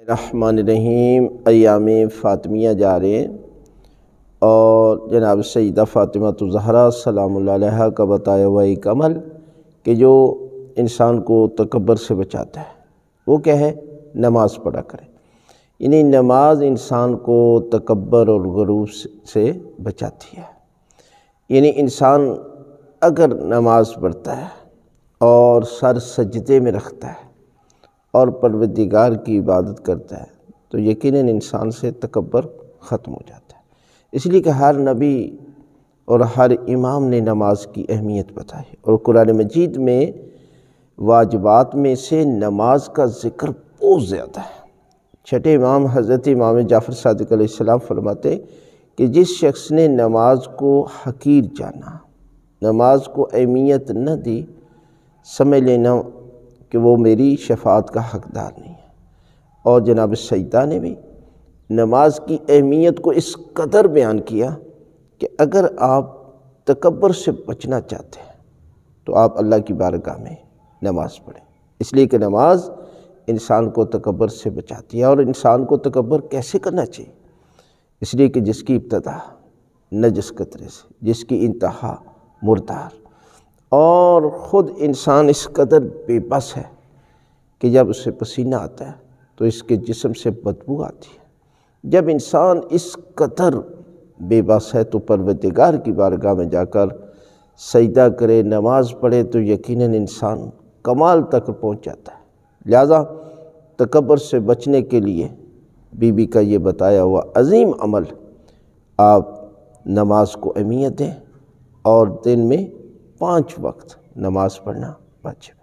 الرحمن الرحیم ایام فاطمیہ جا رہے ہیں اور جناب سیدہ فاطمہ الزہرا سلام اللہ علیہا کا بتایا ہوا ایک عمل کہ جو انسان کو تکبر سے بچاتا ہے وہ کیا ہے؟ نماز پڑھا کرے۔ یعنی نماز انسان کو تکبر اور غرور سے بچاتی ہے۔ یعنی انسان اگر نماز پڑھتا ہے اور سر سجدے میں رکھتا ہے اور پروردگار کی عبادت کرتا ہے تو یقیناً انسان سے تکبر ختم ہو جاتا ہے۔ اس لیے کہ ہر نبی اور ہر امام نے نماز کی اہمیت بتائی اور قرآن مجید میں واجبات میں سے نماز کا ذکر بہت زیادہ ہے۔ چھٹے امام حضرت امام جعفر صادق علیہ السلام فرماتے کہ جس شخص نے نماز کو حقیر جانا، نماز کو اہمیت نہ دی، سمجھ لینا کہ وہ میری شفاعت کا حقدار نہیں ہے۔ اور جناب سیدہ نے بھی نماز کی اہمیت کو اس قدر بیان کیا کہ اگر آپ تکبر سے بچنا چاہتے ہیں تو آپ اللہ کی بارگاہ میں نماز پڑھیں۔ اس لیے کہ نماز انسان کو تکبر سے بچاتی ہے۔ اور انسان کو تکبر کیسے کرنا چاہیے؟ اس لیے کہ جس کی ابتدا نجس قطرے سے، جس کی انتہا مردار، اور خود انسان اس قدر بے بس ہے کہ جب اسے پسینہ آتا ہے تو اس کے جسم سے بدبو آتی ہے۔ جب انسان اس قدر بے بس ہے تو پروردگار کی بارگاہ میں جا کر سجدہ کرے، نماز پڑھے تو یقیناً انسان کمال تک پہنچ جاتا ہے۔ لہذا تکبر سے بچنے کے لیے بی بی کا یہ بتایا ہوا عظیم عمل، آپ نماز کو اہمیت دیں اور دن میں 5 وقت نماز پڑھنا واجب۔